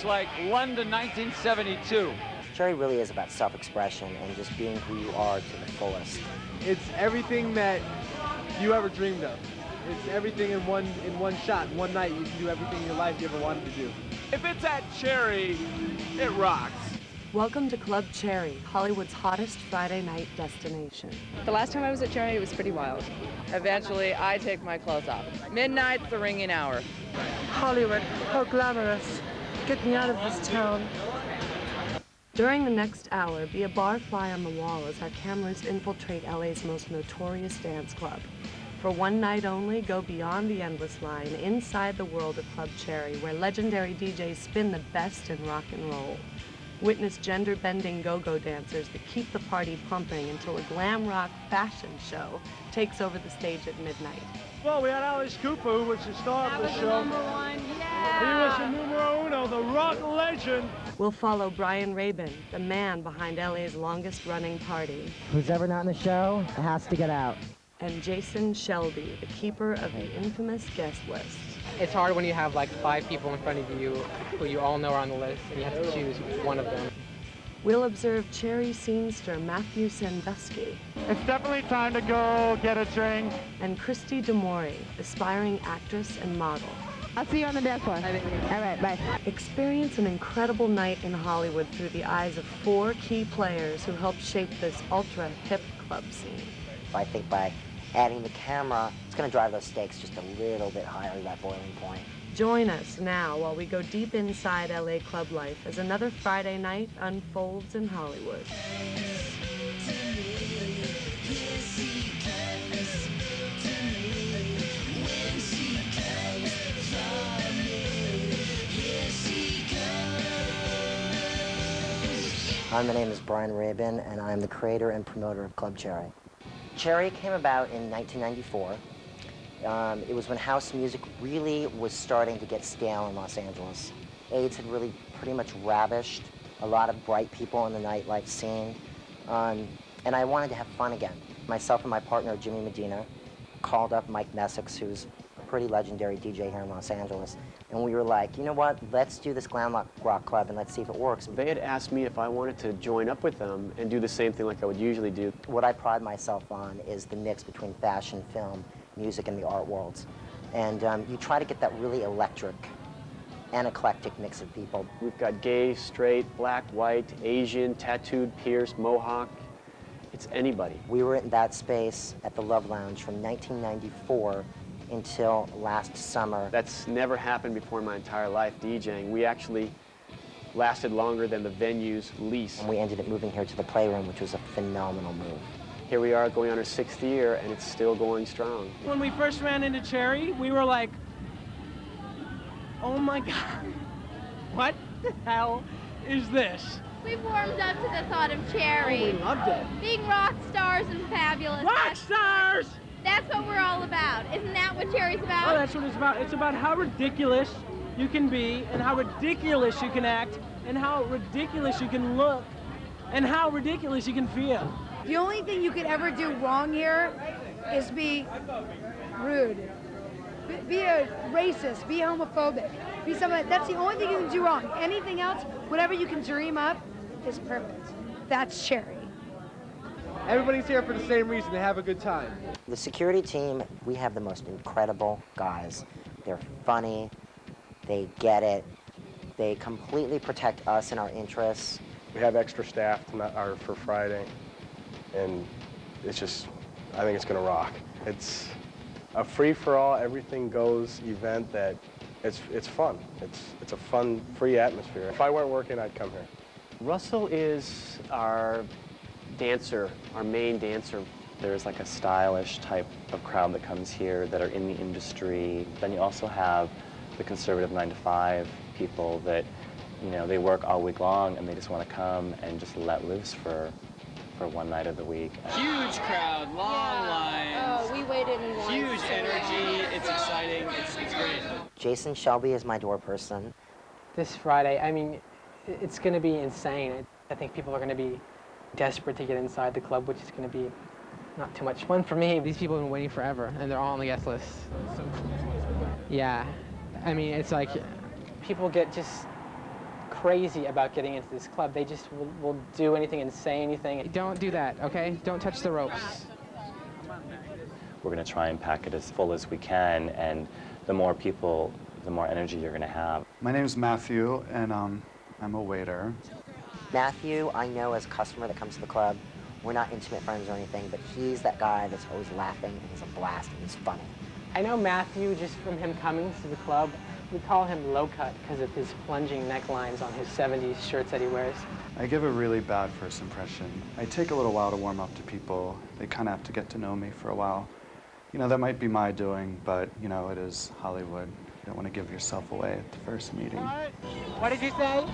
like London 1972. Cherry really is about self-expression and just being who you are to the fullest. It's everything that you ever dreamed of. It's everything in one shot, in one night. You can do everything in your life you ever wanted to do. If it's at Cherry, it rocks. Welcome to Club Cherry, Hollywood's hottest Friday night destination. The last time I was at Cherry, it was pretty wild. Eventually, I take my clothes off. Midnight's the ringing hour. Hollywood, how glamorous. Get me out of this town. During the next hour, be a barfly on the wall as our cameras infiltrate LA's most notorious dance club. For one night only, go beyond the endless line, inside the world of Club Cherry, where legendary DJs spin the best in rock and roll. Witness gender-bending go-go dancers that keep the party pumping until a glam rock fashion show takes over the stage at midnight. Well, we had Alice Cooper, who was the star of the show. #1, yeah! He was the numero uno, the rock legend. We'll follow Brian Rabin, the man behind LA's longest-running party. Who's ever not in the show has to get out. And Jason Shelby, the keeper of the infamous guest list. It's hard when you have like 5 people in front of you who you all know are on the list and you have to choose one of them. We'll observe Cherry scenester Matthew Sandusky. It's definitely time to go get a drink. And Christy Demori, aspiring actress and model. I'll see you on the dance floor. All right, bye. Experience an incredible night in Hollywood through the eyes of 4 key players who helped shape this ultra-hip club scene. I think by adding the camera, it's going to drive those stakes just a little bit higher to that boiling point. Join us now while we go deep inside LA club life as another Friday night unfolds in Hollywood. My name is Brian Rabin, and I'm the creator and promoter of Club Cherry. Cherry came about in 1994. It was when house music really was starting to get stale in Los Angeles. AIDS had really pretty much ravished a lot of bright people in the nightlife scene, and I wanted to have fun again. Myself and my partner, Jimmy Medina, called up Mike Messick, who's a pretty legendary DJ here in Los Angeles, and we were like, you know what, let's do this glam rock club and let's see if it works. They had asked me if I wanted to join up with them and do the same thing like I would usually do. What I pride myself on is the mix between fashion, film, music, and the art worlds. And you try to get that really electric and eclectic mix of people. We've got gay, straight, black, white, Asian, tattooed, pierced, mohawk. It's anybody. We were in that space at the Love Lounge from 1994 until last summer. That's never happened before in my entire life, DJing. We actually lasted longer than the venue's lease. And we ended up moving here to the Playroom, which was a phenomenal move. Here we are going on our 6th year, and it's still going strong. When we first ran into Cherry, we were like, oh my God, what the hell is this? We warmed up to the thought of Cherry. Oh, we loved it. Being rock stars and fabulous. Rock stars! That's what we're all about. Isn't that what Cherry's about? Oh, that's what it's about. It's about how ridiculous you can be, and how ridiculous you can act, and how ridiculous you can look, and how ridiculous you can feel. The only thing you could ever do wrong here is be rude, be a racist, be homophobic, be something. That's the only thing you can do wrong. Anything else, whatever you can dream up, is perfect. That's Cherry. Everybody's here for the same reason, to have a good time. The security team, we have the most incredible guys. They're funny, they get it, they completely protect us and our interests. We have extra staff for Friday, and it's just, I think it's gonna rock. It's a free-for-all, everything-goes event that it's fun. It's a fun, free atmosphere. If I weren't working, I'd come here. Russell is our dancer, our main dancer. There's like a stylish type of crowd that comes here that are in the industry. Then you also have the conservative 9-to-5 people that, you know, they work all week long and they just want to come and just let loose for one night of the week. Huge crowd, long lines. Oh, we waited in line. Huge energy, it's exciting, it's great. Jason Shelby is my door person. This Friday, I mean, it's going to be insane. I think people are going to be desperate to get inside the club, which is going to be not too much fun for me. These people have been waiting forever, and they're all on the guest list. Yeah, I mean, it's like people get just crazy about getting into this club. They just will do anything and say anything. Don't do that, okay? Don't touch the ropes. We're going to try and pack it as full as we can, and the more people, the more energy you're going to have. My name's Matthew, and I'm a waiter. Matthew, I know as a customer that comes to the club, we're not intimate friends or anything, but he's that guy that's always laughing, and he's a blast, and he's funny. I know Matthew just from him coming to the club. We call him low cut because of his plunging necklines on his 70s shirts that he wears. I give a really bad first impression. I take a little while to warm up to people. They kind of have to get to know me for a while. You know, that might be my doing, but, you know, it is Hollywood. You don't want to give yourself away at the first meeting. What did you say?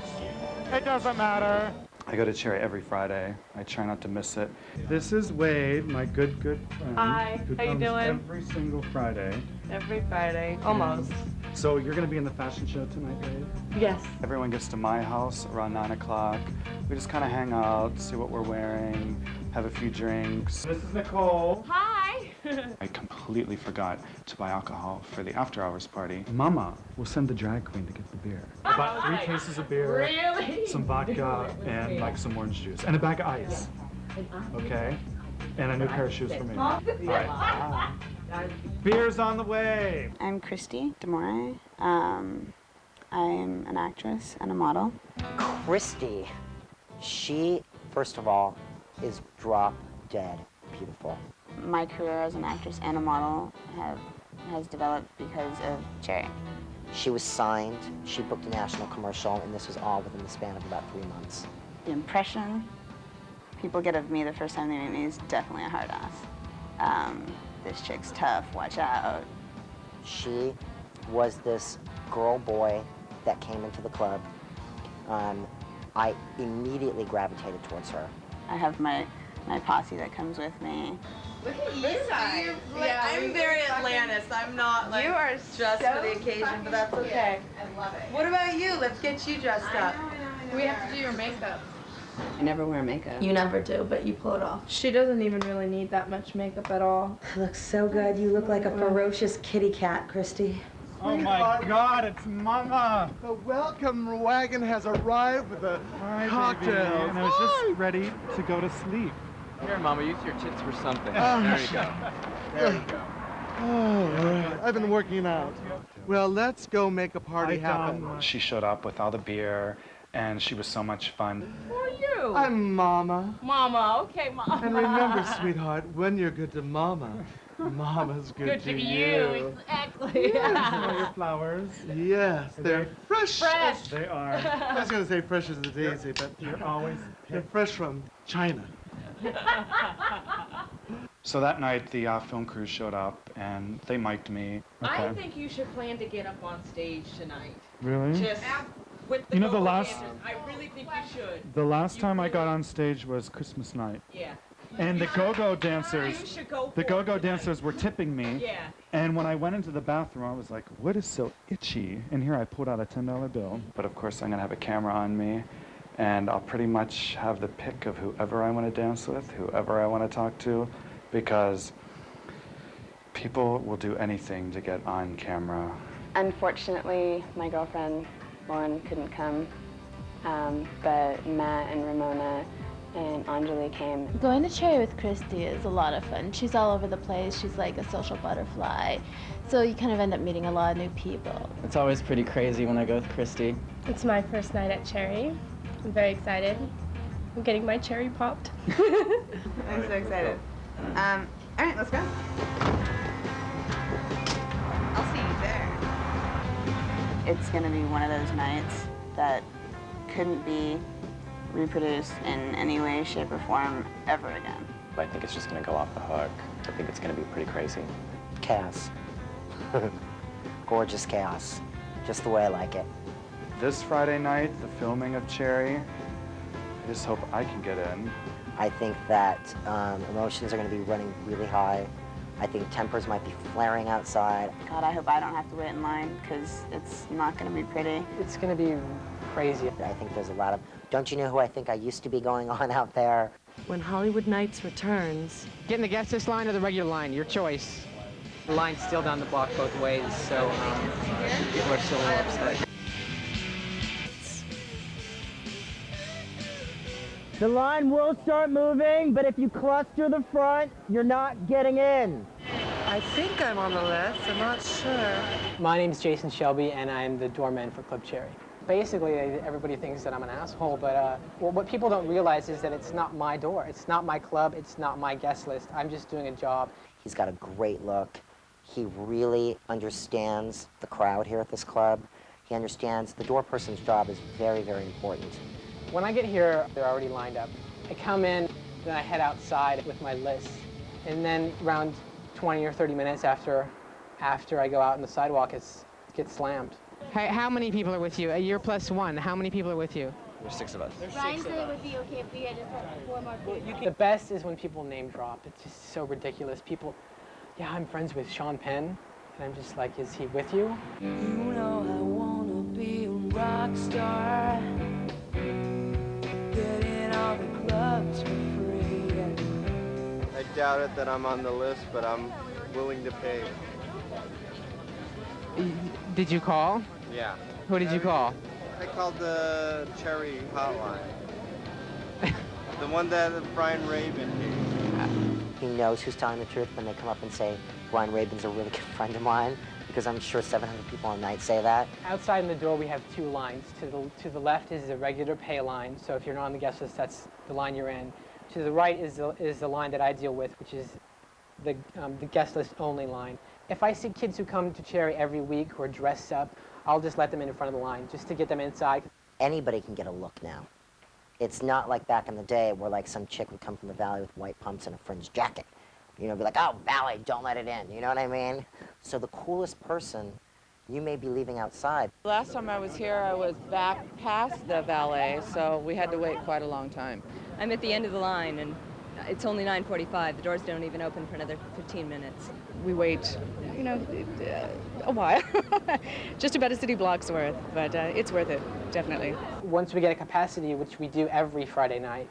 It doesn't matter. I go to Cherry every Friday. I try not to miss it. This is Wade, my good friend. Hi, who how you comes doing? every single Friday. Every Friday, almost. So you're going to be in the fashion show tonight, Wade? Yes. Everyone gets to my house around 9 o'clock. We just kind of hang out, see what we're wearing, have a few drinks. This is Nicole. Hi. I completely forgot to buy alcohol for the after-hours party. Mama will send the drag queen to get the beer. About 3 cases of beer, Really? some vodka, and like some orange juice, and a bag of ice. Okay? And a new pair of shoes for me. All right. Beer's on the way. I'm Christy Demore. I'm an actress and a model. Christy, she, first of all, is drop dead beautiful. My career as an actress and a model has developed because of Cherry. She was signed, she booked a national commercial, and this was all within the span of about 3 months. The impression people get of me the first time they meet me is definitely a hard ass. This chick's tough, watch out. She was this girl-boy that came into the club. I immediately gravitated towards her. I have my posse that comes with me. Look at you guys. Yeah, I'm very Atlantis. I'm not like you are dressed for the occasion, but that's okay. I love it. What about you? Let's get you dressed up. We have to do your makeup. I never wear makeup. You never do, but you pull it off. She doesn't even really need that much makeup at all. Looks so good. You look like a ferocious kitty cat, Christy. Oh my God, it's Mama! The welcome wagon has arrived with the cocktails. And I was just ready to go to sleep. Here, Mama, use your tits for something. Oh, There you go. There you go. Oh, I've been working out. Well, let's go make a party happen. She showed up with all the beer, and she was so much fun. Who are you? I'm Mama. Mama. Okay, Mama. And remember, sweetheart, when you're good to Mama, Mama's good to you. Exactly. Yes, your flowers. Yes, they're fresh. Fresh. They are. I was going to say fresh as a daisy, but You're always they're fresh from China. So that night, the film crew showed up, and they mic'd me. I think you should plan to get up on stage tonight. Really? Just with the You know, the go-go last- dancers. I really think you should. The last time I got on stage was Christmas night. Yeah. And the go-go You dancers, should go the for go-go it dancers were tipping me. Yeah. And when I went into the bathroom, I was like, what is so itchy? And here I pulled out a $10 bill. But of course, I'm gonna have a camera on me, and I'll pretty much have the pick of whoever I want to dance with, whoever I want to talk to, because people will do anything to get on camera. Unfortunately, my girlfriend, Lauren, couldn't come, but Matt and Ramona and Anjali came. Going to Cherry with Christy is a lot of fun. She's all over the place. She's like a social butterfly. So you kind of end up meeting a lot of new people. It's always pretty crazy when I go with Christy. It's my first night at Cherry. I'm very excited. I'm getting my cherry popped. I'm so excited. All right, let's go. I'll see you there. It's gonna be one of those nights that couldn't be reproduced in any way, shape, or form ever again. I think it's just going to go off the hook. I think it's going to be pretty crazy. Chaos. Gorgeous chaos. Just the way I like it. This Friday night, the filming of Cherry, I just hope I can get in. I think that emotions are going to be running really high. I think tempers might be flaring outside. God, I hope I don't have to wait in line, because it's not gonna be pretty. It's gonna be crazy. I think there's a lot of, don't you know who I think I used to be going on out there? When Hollywood Nights returns, Get in the guest list line or the regular line, your choice. The line's still down the block both ways, so people are still a little upset. The line will start moving, but if you cluster the front, you're not getting in. I think I'm on the list. I'm not sure. My name's Jason Shelby, and I'm the doorman for Club Cherry. Basically, everybody thinks that I'm an asshole, but what people don't realize is that it's not my door. It's not my club. It's not my guest list. I'm just doing a job. He's got a great look. He really understands the crowd here at this club. He understands the door person's job is very, very important. When I get here, they're already lined up. I come in, then I head outside with my list, and then around 20 or 30 minutes after I go out on the sidewalk, it gets slammed. How many people are with you? You're +1. How many people are with you? There's 6 of us. Ryan said it would be okay if we had just had 4 more people. The best is when people name drop. It's just so ridiculous. People, yeah, I'm friends with Sean Penn, and I'm just like, is he with you? You know I wanna be a rock star. Get in all the clubs for free. I doubt it that I'm on the list, but I'm willing to pay. Did you call? Yeah. Who did you call? I called the Cherry hotline. The one that Brian Rabin gave. He knows who's telling the truth when they come up and say, Brian Rabin's a really good friend of mine, because I'm sure 700 people a night say that. Outside in the door, we have 2 lines. To the left is a regular pay line, so if you're not on the guest list, that's the line you're in. To the right is the line that I deal with, which is the guest list only line. If I see kids who come to Cherry every week who are dressed up, I'll just let them in front of the line, just to get them inside. Anybody can get a look now. It's not like back in the day where like some chick would come from the valley with white pumps and a fringe jacket. You know, be like, oh, valley, don't let it in, you know what I mean? So the coolest person, you may be leaving outside. Last time I was here, I was back past the valet, so we had to wait quite a long time. I'm at the end of the line, and it's only 9:45. The doors don't even open for another 15 minutes. We wait, you know, a while. Just about a city block's worth, but it's worth it, definitely. Once we get a capacity, which we do every Friday night,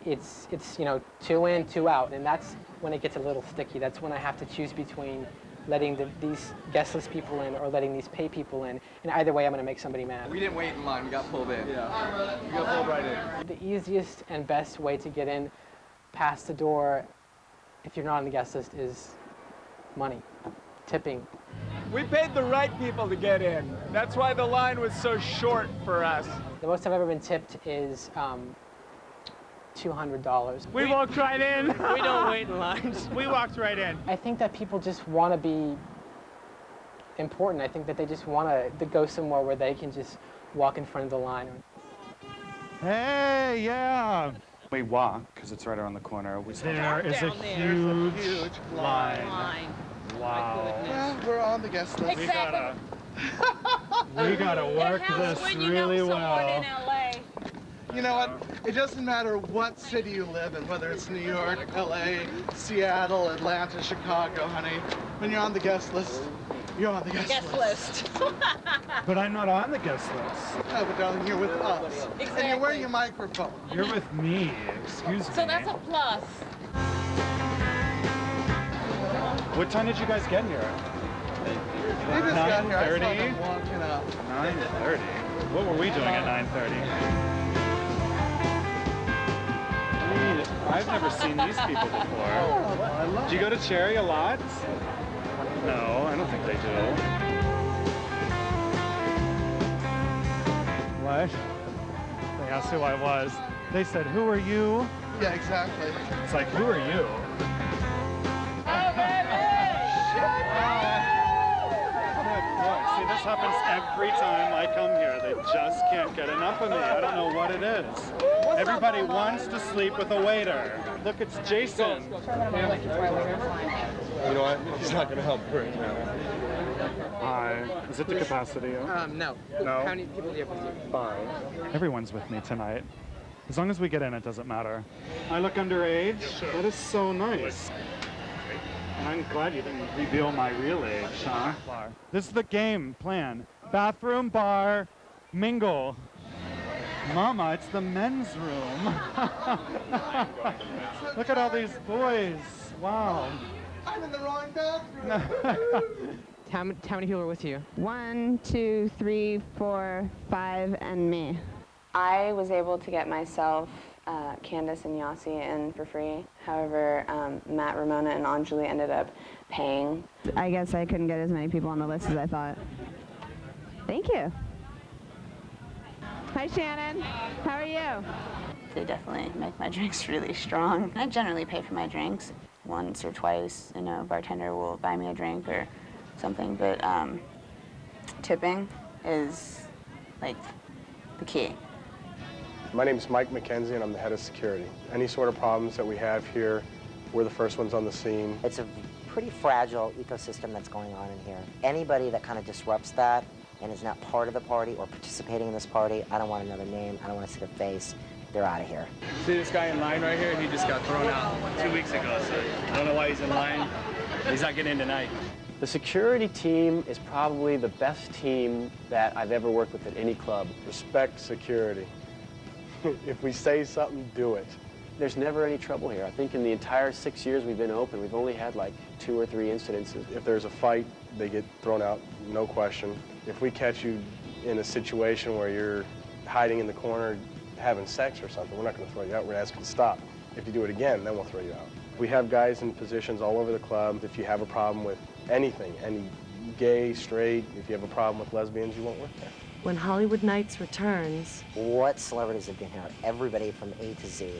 it's you know, 2 in, 2 out, and that's when it gets a little sticky. That's when I have to choose between letting these guest list people in or letting these pay people in. And either way, I'm going to make somebody mad. We didn't wait in line. We got pulled in. Yeah. You got pulled right in. The easiest and best way to get in past the door, if you're not on the guest list, is money, tipping. We paid the right people to get in. That's why the line was so short for us. The most I've ever been tipped is $200. We walked right in. We don't wait in lines. We walked right in. I think that people just want to be important. I think that they just want to go somewhere where they can just walk in front of the line. Hey, yeah. We walk, because it's right around the corner. There is a huge line. Wow. Well, we're on the guest list. Exactly. We gotta work this really well. You know what? It doesn't matter what city you live in, whether it's New York, LA, Seattle, Atlanta, Chicago, honey. When you're on the guest list, you're on the guest list. But I'm not on the guest list. Oh, but darling, you're with us. Exactly. And you're wearing a microphone. You're with me, excuse me. So that's a plus. What time did you guys get here? We just got here. I saw 9:30? them walking up. 9:30? What were we doing at 9:30? I've never seen these people before. Do you go to Cherry a lot? No, I don't think they do. What? They asked who I was. They said, who are you? Yeah, exactly. It's like, who are you? See, this happens every time I come here. They just can't get enough of me. I don't know what it is. Everybody wants to sleep with a waiter. Look, it's Jason. You know what? It's not going to help right now. Hi. Is it the capacity? No. No? How many people do you have with you? 5. Everyone's with me tonight. As long as we get in, it doesn't matter. I look underage? That is so nice. I'm glad you didn't reveal my real age, huh? This is the game plan. Bathroom, bar, mingle. Mama, it's the men's room. Look at all these boys. Wow. I'm in the wrong bathroom. How many people are with you? 1, 2, 3, 4, 5, and me. I was able to get myself, Candace and Yossi in for free. However, Matt, Ramona, and Anjali ended up paying. I guess I couldn't get as many people on the list as I thought. Thank you. Hi, Shannon. How are you? They definitely make my drinks really strong. I generally pay for my drinks once or twice. You know, a bartender will buy me a drink or something, but tipping is like the key. My name's Mike McKenzie, and I'm the head of security. Any sort of problems that we have here, we're the first ones on the scene. It's a pretty fragile ecosystem that's going on in here. Anybody that kind of disrupts that and is not part of the party or participating in this party, I don't want another name, I don't want to see their face, they're out of here. See this guy in line right here? He just got thrown out 2 weeks ago, so I don't know why he's in line. He's not getting in tonight. The security team is probably the best team that I've ever worked with at any club. Respect security. If we say something, do it. There's never any trouble here. I think in the entire 6 years we've been open, we've only had like 2 or 3 incidences. If there's a fight, they get thrown out, no question. If we catch you in a situation where you're hiding in the corner having sex or something, we're not going to throw you out. We're going to ask you to stop. If you do it again, then we'll throw you out. We have guys in positions all over the club. If you have a problem with anything, any gay, straight, if you have a problem with lesbians, you won't work there. When Hollywood Nights returns... What celebrities have been here? Everybody from A to Z.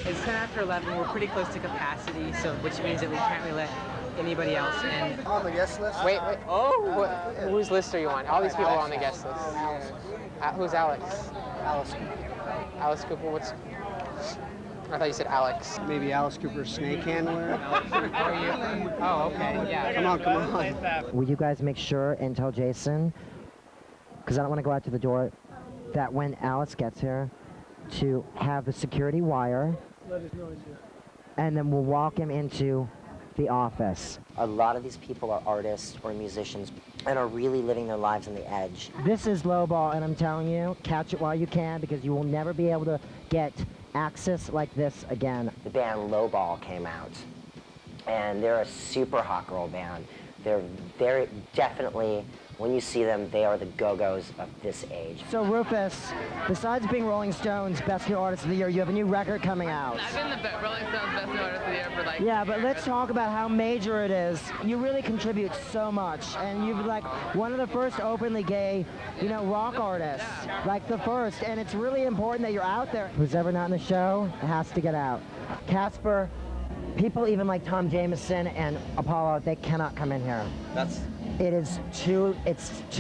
It's 10 after 11. We're pretty close to capacity, so which means that we can't really let anybody else in. On the guest list? Wait. Oh, whose list are you on? All these people are on the guest list. Who's Alex? Alice. Alice Cooper. What's? I thought you said Alex. Maybe Alice Cooper's snake handler. Oh, okay. Yeah. Come on. Will you guys make sure and tell Jason, because I don't want to go out to the door, that when Alice gets here, to have the security wire, Let us know he's here. and then we'll walk him into the office. A lot of these people are artists or musicians and are really living their lives on the edge. This is lowball, and I'm telling you, catch it while you can, because you will never be able to get access like this again. The band Lowball came out, and they're a super hot girl band. They're definitely, when you see them, they are the go-go's of this age. So Rufus, besides being Rolling Stones Best New Artist of the Year, you have a new record coming out. I've been the Rolling Stones Best New Artist of the Year for like Yeah, but let's talk about how major it is. You really contribute so much, and you're like one of the first openly gay, rock artists, like the first, and it's really important that you're out there. Who's ever not in the show has to get out. Casper, people even like Tom Jameson and Apollo, they cannot come in here. It's too,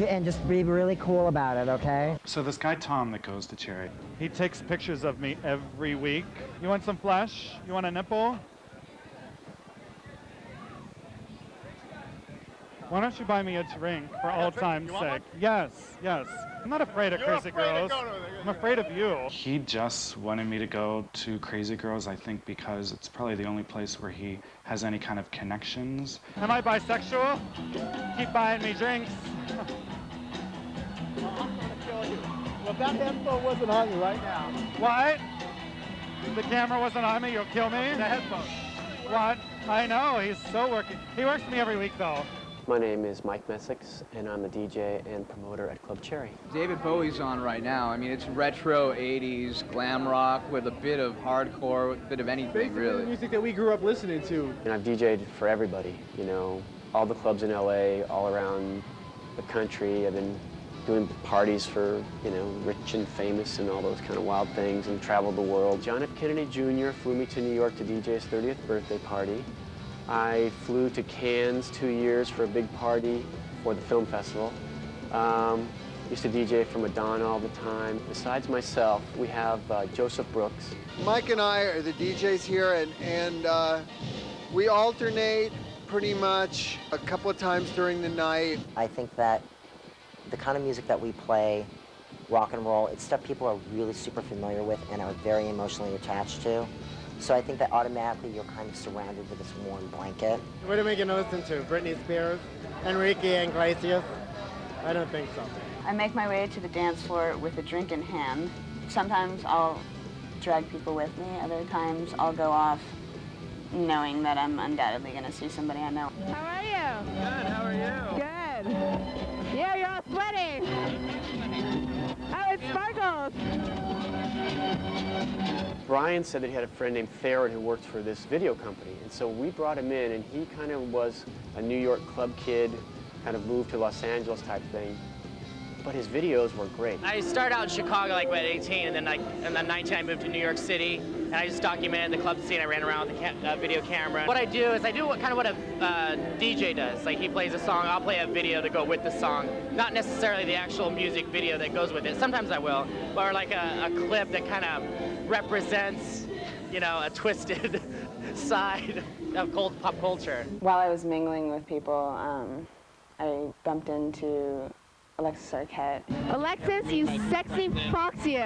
and just be really cool about it, okay? So this guy Tom that goes to Cherry, he takes pictures of me every week. You want some flesh? You want a nipple? Why don't you buy me a drink for old time's sake? Yes. I'm not afraid of Crazy Girls. I'm afraid of you. He just wanted me to go to Crazy Girls, I think, because it's probably the only place where he has any kind of connections. Am I bisexual? Keep buying me drinks. I'm gonna kill you. Well, that headphone wasn't on you right now. What? The camera wasn't on me, you'll kill me? The headphone. What? I know, he's so working. He works me every week, though. My name is Mike Messick, and I'm the DJ and promoter at Club Cherry. David Bowie's on right now. I mean, it's retro 80s glam rock with a bit of hardcore, with a bit of anything, Basically really. the music that we grew up listening to. And I've DJed for everybody, all the clubs in LA, all around the country. I've been doing parties for, rich and famous and all those kind of wild things, and traveled the world. John F. Kennedy Jr. flew me to New York to DJ his 30th birthday party. I flew to Cannes 2 years for a big party for the film festival. Used to DJ for Madonna all the time. Besides myself, we have Joseph Brooks. Mike and I are the DJs here, and we alternate pretty much a couple of times during the night. I think that the kind of music that we play, rock and roll, it's stuff people are really super familiar with and are very emotionally attached to. So I think that automatically you're kind of surrounded with this warm blanket. What are we going to listen to? Britney Spears? Enrique Iglesias? I don't think so. I make my way to the dance floor with a drink in hand. Sometimes I'll drag people with me. Other times I'll go off knowing that I'm undoubtedly going to see somebody I know. How are you? Good, how are you? Good. Yeah, you're Brian said that he had a friend named Farron who worked for this video company, and so we brought him in, and he kind of was a New York club kid, kind of moved to Los Angeles type thing. But his videos were great. I started out in Chicago like at 18, and then 19 I moved to New York City, and I just documented the club scene. I ran around with the video camera. What I do is I do kind of what a DJ does. Like he plays a song, I'll play a video to go with the song. Not necessarily the actual music video that goes with it. Sometimes I will, or like a clip that kind of represents, you know, a twisted side of pop culture. While I was mingling with people, I bumped into Alexis Arquette. Alexis, you sexy fox you.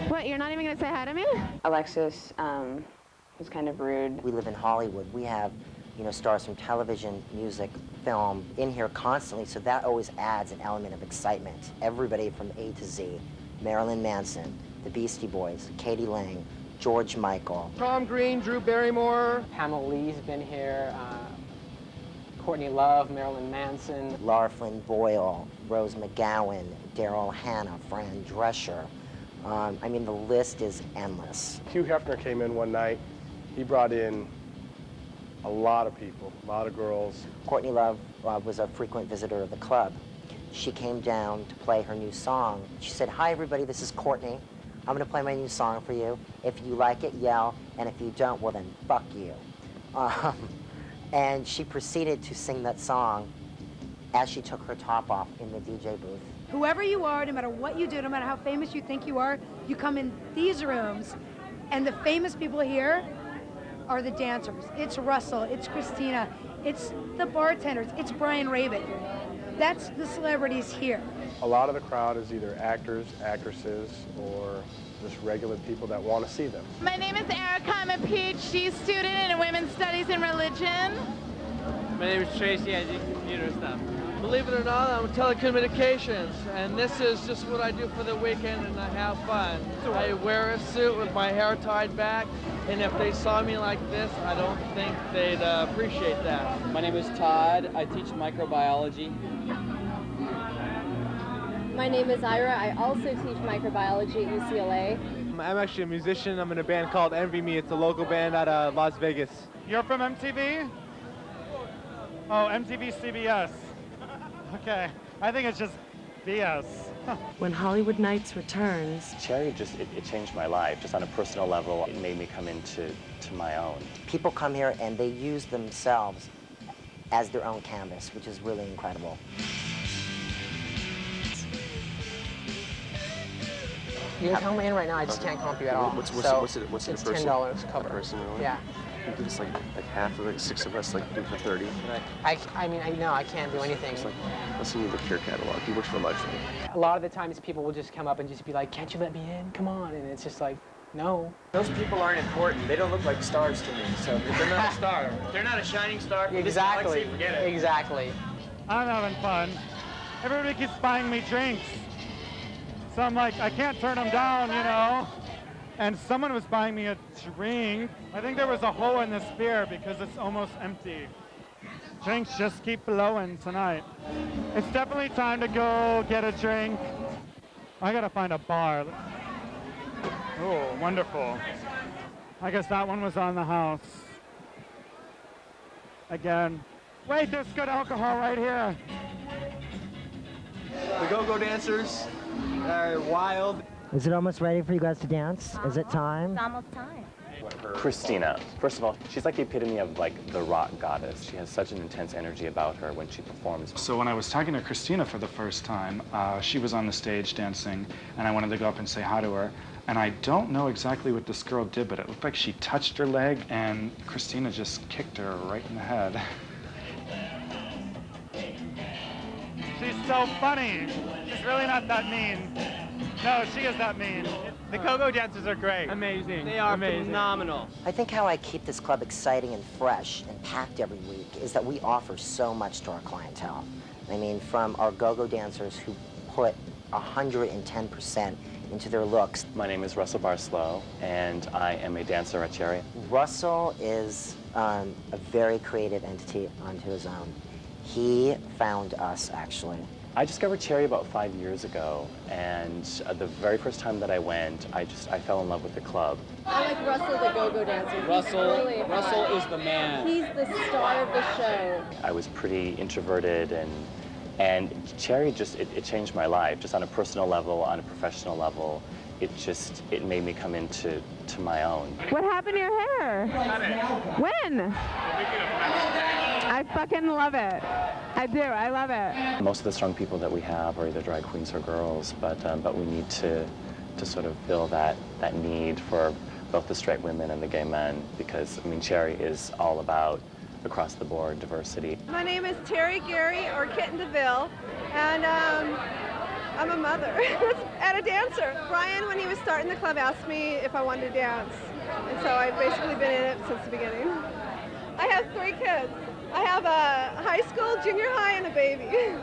What, you're not even gonna say hi to me? Alexis was kind of rude. We live in Hollywood. We have, you know, stars from television, music, film in here constantly, so that always adds an element of excitement. Everybody from A to Z. Marilyn Manson, the Beastie Boys, Katie Lang, George Michael. Tom Green, Drew Barrymore. Pamela Lee's been here. Courtney Love, Marilyn Manson. Laura Flynn Boyle, Rose McGowan, Daryl Hannah, Fran Drescher. I mean, the list is endless. Hugh Hefner came in one night. He brought in a lot of people, a lot of girls. Courtney Love was a frequent visitor of the club. She came down to play her new song. She said, "Hi, everybody, this is Courtney. I'm gonna play my new song for you. If you like it, yell, and if you don't, well then, fuck you." And she proceeded to sing that song as she took her top off in the DJ booth. Whoever you are, no matter what you do, no matter how famous you think you are, you come in these rooms, and the famous people here are the dancers. It's Russell, it's Christina, it's the bartenders, it's Brian Rabin. That's the celebrities here. A lot of the crowd is either actors, actresses, or just regular people that want to see them. My name is Erica. I'm a PhD student in Women's Studies and Religion. My name is Tracy. I do computer stuff. Believe it or not, I'm telecommunications, and this is just what I do for the weekend, and I have fun. I wear a suit with my hair tied back, and if they saw me like this, I don't think they'd appreciate that. My name is Todd. I teach microbiology. My name is Ira. I also teach microbiology at UCLA. I'm actually a musician. I'm in a band called Envy Me. It's a local band out of Las Vegas. You're from MTV? Oh, MTV CBS. Okay, I think it's just BS. When Hollywood Nights returns, Cherry it changed my life. Just on a personal level, it made me come into my own. People come here and they use themselves as their own canvas, which is really incredible. You can come in right now, I just can't comp you at all. What's it it's a person? $10 cover. A person, really? Yeah. You do this like half of it, 6 of us like do for 30. I mean, I can't do anything. It's like, listen to the Cure catalog. He works for luxury. A lot of the times people will just come up and just be like, "Can't you let me in? Come on." And it's just like, no. Those people aren't important. They don't look like stars to me. So if they're not a star, they're not a shining star. Exactly. Alexi, forget it. Exactly. I'm having fun. Everybody keeps buying me drinks. So I'm like, I can't turn them down, you know? And someone was buying me a drink. I think there was a hole in this beer because it's almost empty. Drinks just keep flowing tonight. It's definitely time to go get a drink. I gotta find a bar. Oh, wonderful. I guess that one was on the house. Again. Wait, there's good alcohol right here. The go-go dancers are wild. Is it almost ready for you guys to dance? Is it time? It's almost time. Christina, first of all, she's like the epitome of like the rock goddess. She has such an intense energy about her when she performs. So when I was talking to Christina for the first time, she was on the stage dancing, and I wanted to go up and say hi to her. And I don't know exactly what this girl did, but it looked like she touched her leg, and Christina just kicked her right in the head. She's so funny. She's really not that mean. No, she is that mean. The go-go dancers are great. Amazing. They are phenomenal. I think how I keep this club exciting and fresh and packed every week is that we offer so much to our clientele. I mean, from our go-go dancers who put 110% into their looks. My name is Russell Barslow, and I am a dancer at Cherry. Russell is a very creative entity onto his own. He found us, actually. I discovered Cherry about 5 years ago, and the very first time that I went, I fell in love with the club. I like Russell the go-go dancer. Russell is the man. He's the star of the show. I was pretty introverted, and Cherry just, it changed my life, just on a personal level, on a professional level. It made me come into my own. What happened to your hair? When? I fucking love it. I do. I love it. Most of the strong people that we have are either drag queens or girls, but we need to sort of fill that need for both the straight women and the gay men, because, I mean, Cherry is all about across the board diversity. My name is Terry Gary, or Kitten DeVille, and I'm a mother and a dancer. Brian, when he was starting the club, asked me if I wanted to dance, and so I've basically been in it since the beginning. I have 3 kids. I have a high school, junior high, and a baby.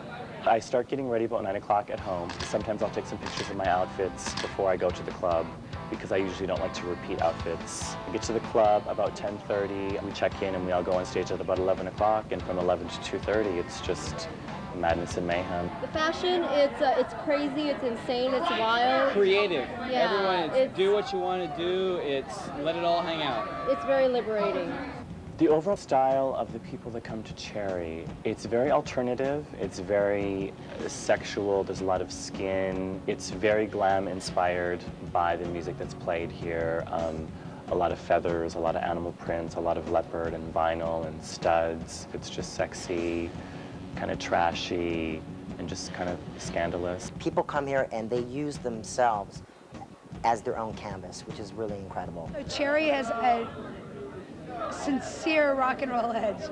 I start getting ready about 9 o'clock at home. Sometimes I'll take some pictures of my outfits before I go to the club, because I usually don't like to repeat outfits. We get to the club about 10:30, we check in and we all go on stage at about 11 o'clock, and from 11 to 2:30, it's just madness and mayhem. The fashion, it's crazy, it's insane, it's wild. Creative. Yeah, Everyone, it's do what you want to do, let it all hang out. It's very liberating. The overall style of the people that come to Cherry, it's very alternative, it's very sexual, there's a lot of skin, it's very glam inspired by the music that's played here. A lot of feathers, a lot of animal prints, a lot of leopard and vinyl and studs. It's just sexy, kind of trashy, and just kind of scandalous. People come here and they use themselves as their own canvas, which is really incredible. Cherry has a sincere rock and roll edge.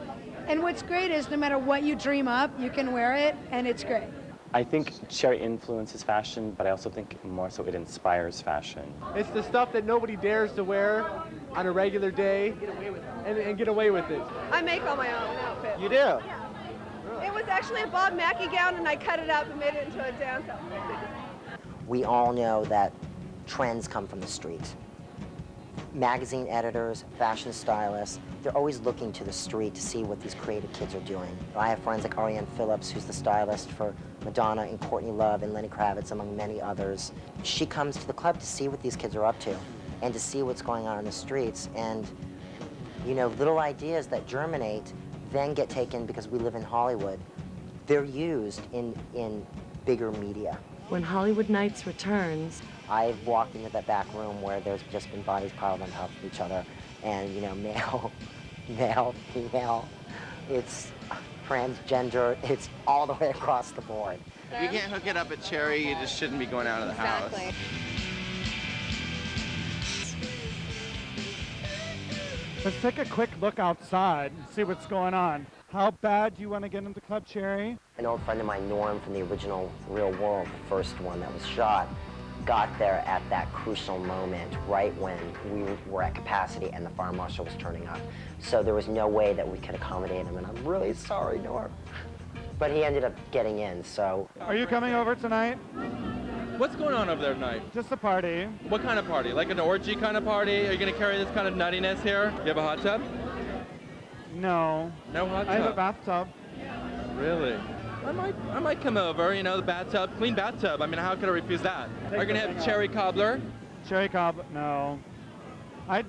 And what's great is no matter what you dream up, you can wear it, and it's great. I think Cherry influences fashion, but I also think more so it inspires fashion. It's the stuff that nobody dares to wear on a regular day and get away with it. I make all my own outfits. You do? Yeah. It was actually a Bob Mackie gown, and I cut it up and made it into a dance outfit. We all know that trends come from the street. Magazine editors, fashion stylists, they're always looking to the street to see what these creative kids are doing. I have friends like Ariane Phillips, who's the stylist for Madonna and Courtney Love and Lenny Kravitz, among many others. She comes to the club to see what these kids are up to and to see what's going on in the streets. And, you know, little ideas that germinate then get taken, because we live in Hollywood. They're used in bigger media. When Hollywood Nights returns, I've walked into that back room where there's just been bodies piled on top of each other, and, you know, male, female, it's transgender, it's all the way across the board. If you can't hook it up at Cherry, you just shouldn't be going out of the house. Let's take a quick look outside and see what's going on. How bad do you want to get into Club Cherry? An old friend of mine, Norm, from the original Real World, the first one that was shot, got there at that crucial moment, right when we were at capacity and the fire marshal was turning up. So there was no way that we could accommodate him, and I'm really sorry, Norm. But he ended up getting in, so. Are you coming over tonight? What's going on over there tonight? Just a party. What kind of party? Like an orgy kind of party? Are you going to carry this kind of nuttiness here? You have a hot tub? No. No hot tub? I have a bathtub. Really? I might come over, you know, the bathtub, clean bathtub. I mean, how could I refuse that? Are you going to have cherry cobbler? Cherry cobbler, no. I,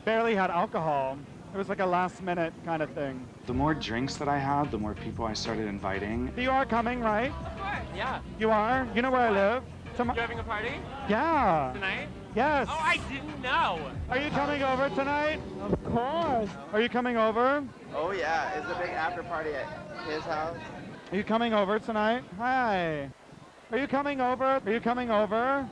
barely had alcohol. It was like a last-minute kind of thing. The more drinks that I had, the more people I started inviting. You are coming, right? Of course. Yeah. You are? You know where I live? You having a party? Yeah. Tonight? Yes. Oh, I didn't know. Are you coming over tonight? Of course. Are you coming over? Oh yeah, it's a big after party at his house. Are you coming over tonight? Hi. Are you coming over? Are you coming over?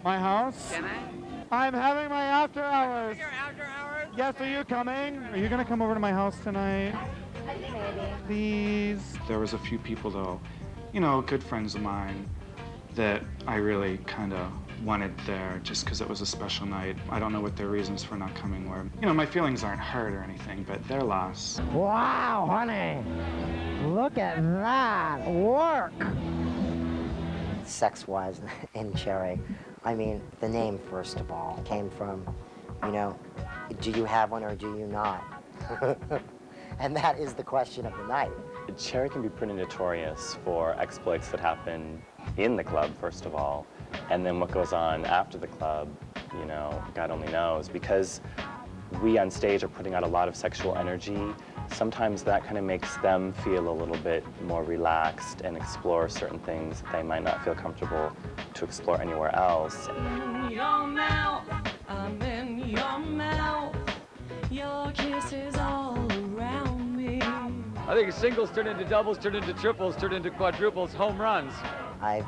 My house? Can I? I'm having my after hours. Your after hours? Yes, are you coming? Are you gonna come over to my house tonight? Maybe. Please. There was a few people though, you know, good friends of mine that I really kind of wanted there just because it was a special night. I don't know what their reasons for not coming were. You know, my feelings aren't hurt or anything, but they're lost. Wow, honey. Look at that work. Sex-wise in Cherry, I mean, the name, first of all, came from, you know, do you have one or do you not? And that is the question of the night. Cherry can be pretty notorious for exploits that happen in the club, first of all, and then what goes on after the club, you know, God only knows, because we on stage are putting out a lot of sexual energy. Sometimes that kind of makes them feel a little bit more relaxed and explore certain things that they might not feel comfortable to explore anywhere else. In your mouth, I'm in your mouth. Your kisses all around me. I think singles turn into doubles, turn into triples, turn into quadruples, home runs. I've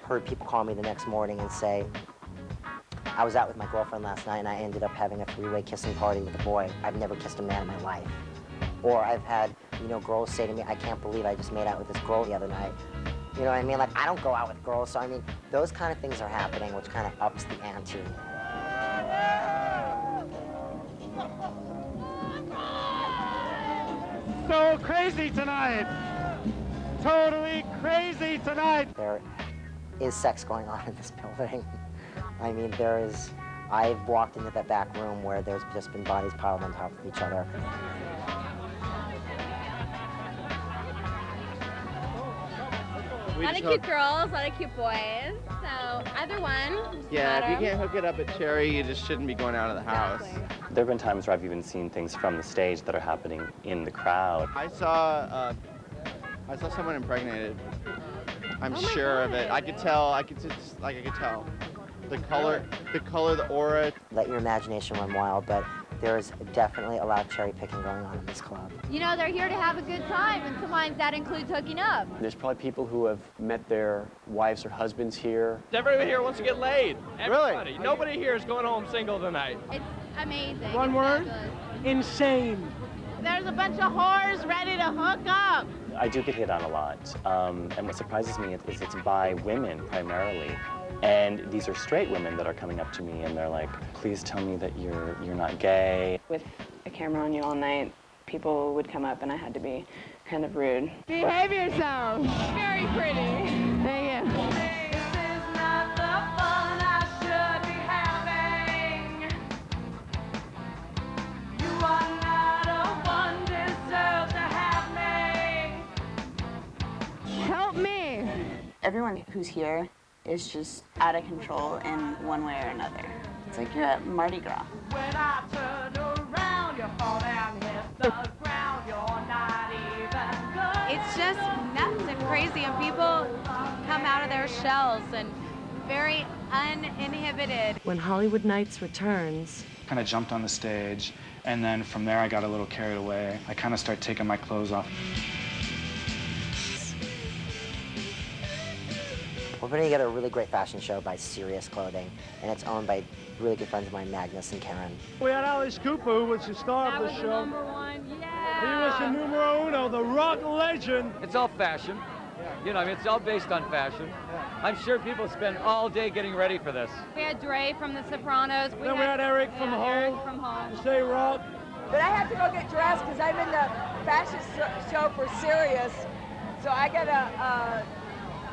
heard people call me the next morning and say, I was out with my girlfriend last night and I ended up having a three-way kissing party with a boy. I've never kissed a man in my life. Or I've had, you know, girls say to me, I can't believe I just made out with this girl the other night. You know what I mean? Like, I don't go out with girls, so I mean, those kind of things are happening, which kind of ups the ante. So crazy tonight. Totally crazy tonight. There is sex going on in this building. I mean, I've walked into that back room where there's just been bodies piled on top of each other. A lot of cute girls, a lot of cute boys. So either one. Yeah, if you can't hook it up at Cherry, you just shouldn't be going out of the house. There have been times where I've even seen things from the stage that are happening in the crowd. I saw someone impregnated. I'm sure of it. I could tell. I could tell. The color, the aura. Let your imagination run wild, but there's definitely a lot of cherry picking going on in this club. You know, they're here to have a good time, and sometimes that includes hooking up. There's probably people who have met their wives or husbands here. Everybody here wants to get laid. Everybody. Really? Nobody here is going home single tonight. It's amazing. One It's word? fabulous. Insane. There's a bunch of whores ready to hook up. I do get hit on a lot, and what surprises me is it's by women primarily. And these are straight women that are coming up to me and they're like, please tell me that you're not gay. With a camera on you all night, people would come up and I had to be kind of rude. Behave yourself. Very pretty. Thank you. This is not the fun I should be having. You are not a one deserve to have me. Help me. Everyone who's here is just out of control in one way or another. It's like you're at Mardi Gras. When I turn around, you fall down, hit the ground, you're not even good. It's just nuts and crazy, and people come out of their shells and very uninhibited. When Hollywood Nights returns, Kind of jumped on the stage, and then from there I got a little carried away. I kind of started taking my clothes off. We're putting together a really great fashion show by Serious Clothing, and it's owned by really good friends of mine, Magnus and Karen. We had Alice Cooper, who was the star of the show. He was the numero uno, the rock legend. It's all fashion. You know, I mean, it's all based on fashion. I'm sure people spend all day getting ready for this. We had Dre from The Sopranos. Then we had Eric from Home. Say rock. But I have to go get dressed because I'm in the fashion show for Sirius. So I gotta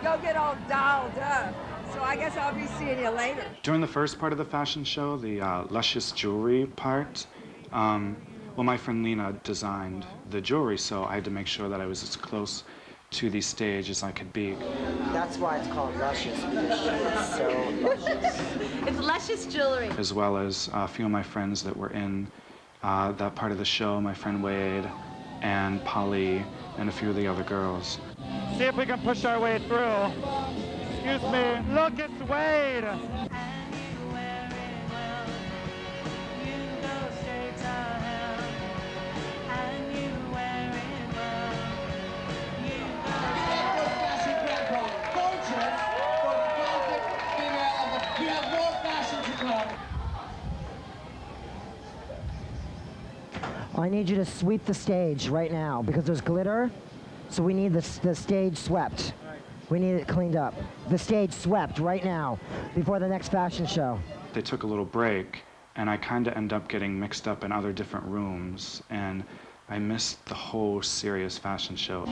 go get all dolled up. So I guess I'll be seeing you later. During the first part of the fashion show, the luscious jewelry part, well, my friend Lena designed the jewelry, so I had to make sure that I was as close to the stage as I could be. That's why it's called Luscious, because she is so luscious. It's luscious jewelry. As well as a few of my friends that were in that part of the show, my friend Wade and Polly and a few of the other girls. See if we can push our way through. Excuse me. Look, it's Wade. I need you to sweep the stage right now because there's glitter, so we need the stage swept. We need it cleaned up. The stage swept right now before the next fashion show. They took a little break, and I kind of end up getting mixed up in other different rooms, and I missed the whole Serious fashion show.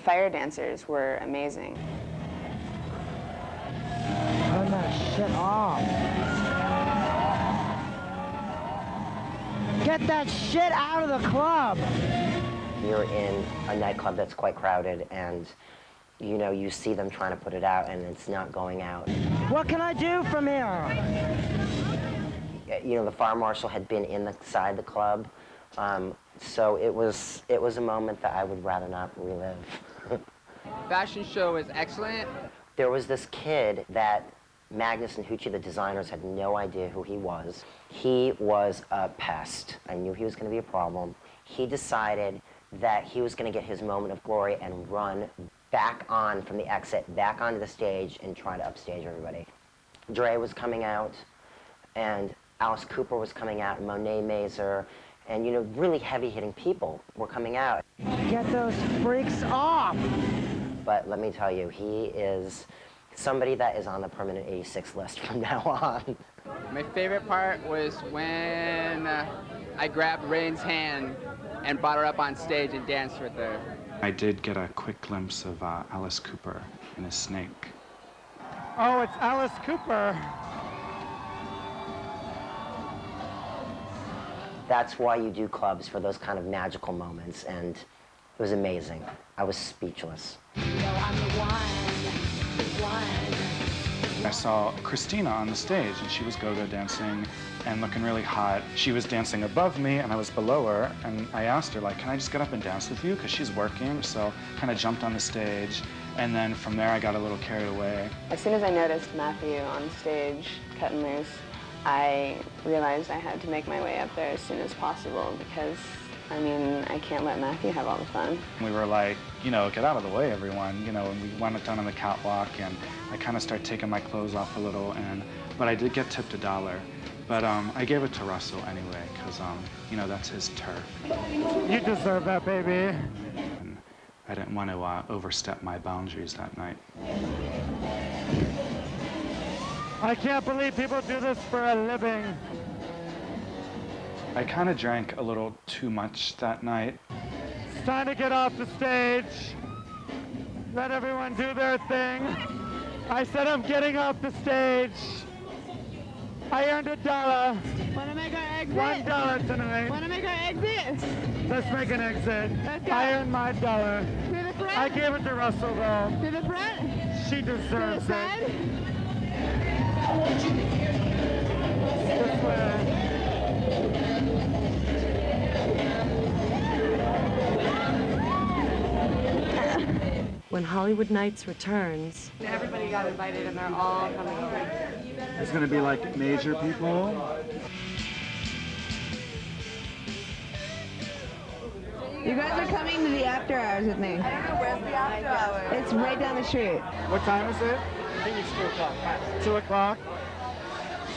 fire dancers were amazing. Turn that shit off. Get that shit out of the club. You're in a nightclub that's quite crowded, and you know, you see them trying to put it out, and it's not going out. What can I do from here? You know, the fire marshal had been inside the club, so it was a moment that I would rather not relive. Fashion show is excellent. There was this kid that Magnus and Hoochie, the designers, had no idea who he was. He was a pest. I knew he was going to be a problem. He decided that he was going to get his moment of glory and run back on from the exit, back onto the stage, and try to upstage everybody. Dre was coming out, and Alice Cooper was coming out, and Monet Mazer, and, you know, really heavy-hitting people were coming out. Get those freaks off! But let me tell you, he is somebody that is on the permanent 86 list from now on. My favorite part was when I grabbed Rain's hand and brought her up on stage and danced with her. I did get a quick glimpse of Alice Cooper and his snake. Oh, it's Alice Cooper. That's why you do clubs, for those kind of magical moments, and it was amazing. I was speechless. I saw Christina on the stage, and she was go-go dancing and looking really hot. She was dancing above me, and I was below her, and I asked her, like, can I just get up and dance with you? Because she's working, so kind of jumped on the stage, and then from there I got a little carried away. As soon as I noticed Matthew on stage cutting loose, I realized I had to make my way up there as soon as possible because, I mean, I can't let Matthew have all the fun. We were like, you know, get out of the way, everyone, you know, and we went down on the catwalk, and I kind of started taking my clothes off a little, but I did get tipped $1. But I gave it to Russell anyway, because, you know, that's his turf. You deserve that, baby. And I didn't want to overstep my boundaries that night. I can't believe people do this for a living. I kind of drank a little too much that night. It's time to get off the stage. Let everyone do their thing. I said I'm getting off the stage. I earned $1. Want to make our exit? $1 tonight. Want to make our exit? Let's make an exit. Let's go. I earned my $1. To the front? I gave it to Russell, though. To the front? She deserves it. This way. When Hollywood Nights returns, everybody got invited and they're all coming over. It's going to be like major people. You guys are coming to the after hours with me. I don't know, where's the after hours? It's right down the street. What time is it? I think it's 2 o'clock. 2 o'clock.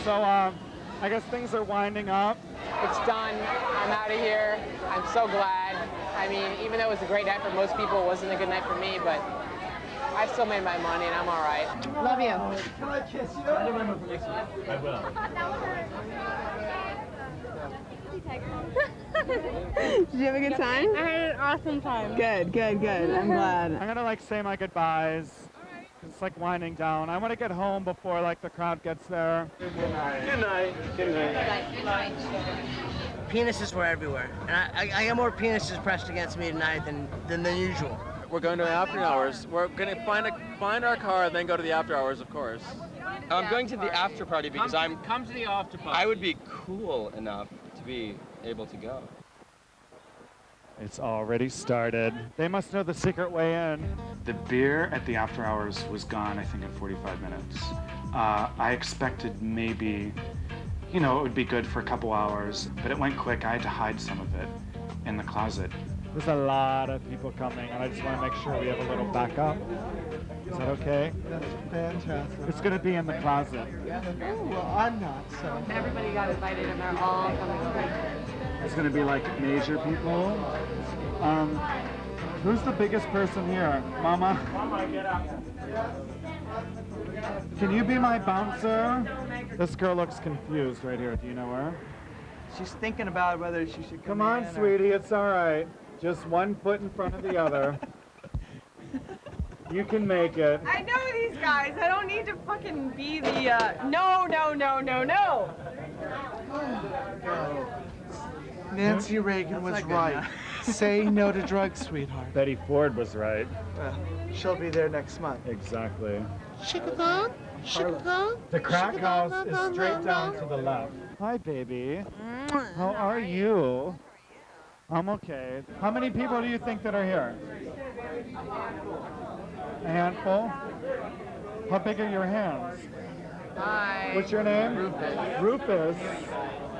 So I guess things are winding up. It's done. I'm out of here. I'm so glad. I mean, even though it was a great night for most people, it wasn't a good night for me, but I still made my money and I'm all right. Love you. Can I kiss you? I remember for next week. I will. Did you have a good time? I had an awesome time. Good, good, good. I'm glad. I'm gonna like say my goodbyes. It's like winding down. I want to get home before like the crowd gets there. Good night. Good night. Good night. Good night. Penises were everywhere. And I got more penises pressed against me tonight than usual. We're going to after hours. We're going to find our car and then go to the after hours, of course. I'm going to the after party because Come to the after party. I would be cool enough to be able to go. It's already started. They must know the secret way in. The beer at the after hours was gone, I think, in 45 minutes. I expected maybe, you know, it would be good for a couple hours, but it went quick. I had to hide some of it in the closet. There's a lot of people coming, and I just want to make sure we have a little backup. Is that okay? That's fantastic. It's going to be in the closet. Oh, well, I'm not, so. Everybody got invited and they're all coming over. It's going to be like major people. Who's the biggest person here? Mama? Mama, get up. Can you be my bouncer? This girl looks confused right here. Do you know her? She's thinking about whether she should Come on, sweetie. It's all right. Just one foot in front of the other. You can make it. I know these guys. I don't need to fucking be the, no. Nancy Reagan was right. Say no to drugs, sweetheart. Betty Ford was right. Well, she'll be there next month. Exactly. Chicago? Chicago? The crack house is straight down to the left. Hi, baby. How are you? I'm okay. How many people do you think that are here? A handful? How big are your hands? Hi. What's your name? Rufus. Rufus.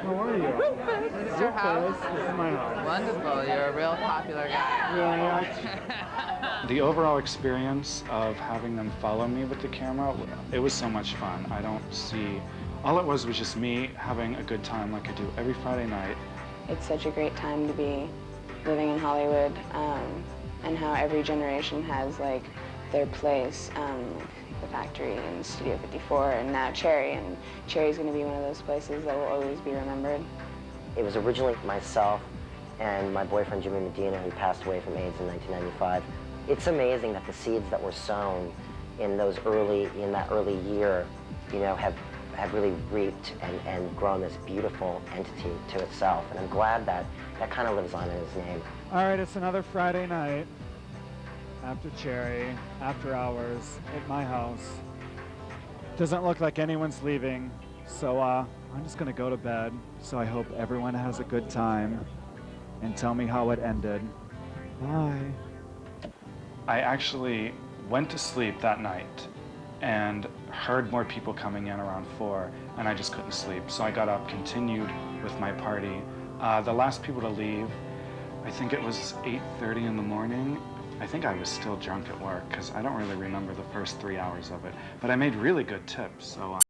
How are you? Rufus. This is your house? This is my house. Wonderful. You're a real popular guy. Yeah. The overall experience of having them follow me with the camera, it was so much fun. I don't see... All it was just me having a good time like I do every Friday night. It's such a great time to be living in Hollywood, and how every generation has like their place. The Factory and Studio 54, and now Cherry, and Cherry's going to be one of those places that will always be remembered. It was originally myself and my boyfriend Jimmy Medina, who passed away from AIDS in 1995. It's amazing that the seeds that were sown in that early year, you know, have really reaped and grown this beautiful entity to itself. And I'm glad that that kind of lives on in his name. All right, it's another Friday night after Cherry, after hours at my house. Doesn't look like anyone's leaving, so I'm just gonna go to bed. So I hope everyone has a good time and tell me how it ended. Bye. I actually went to sleep that night and heard more people coming in around 4, and I just couldn't sleep. So I got up, continued with my party. The last people to leave, I think it was 8:30 in the morning. I think I was still drunk at work because I don't really remember the first 3 hours of it. But I made really good tips, so...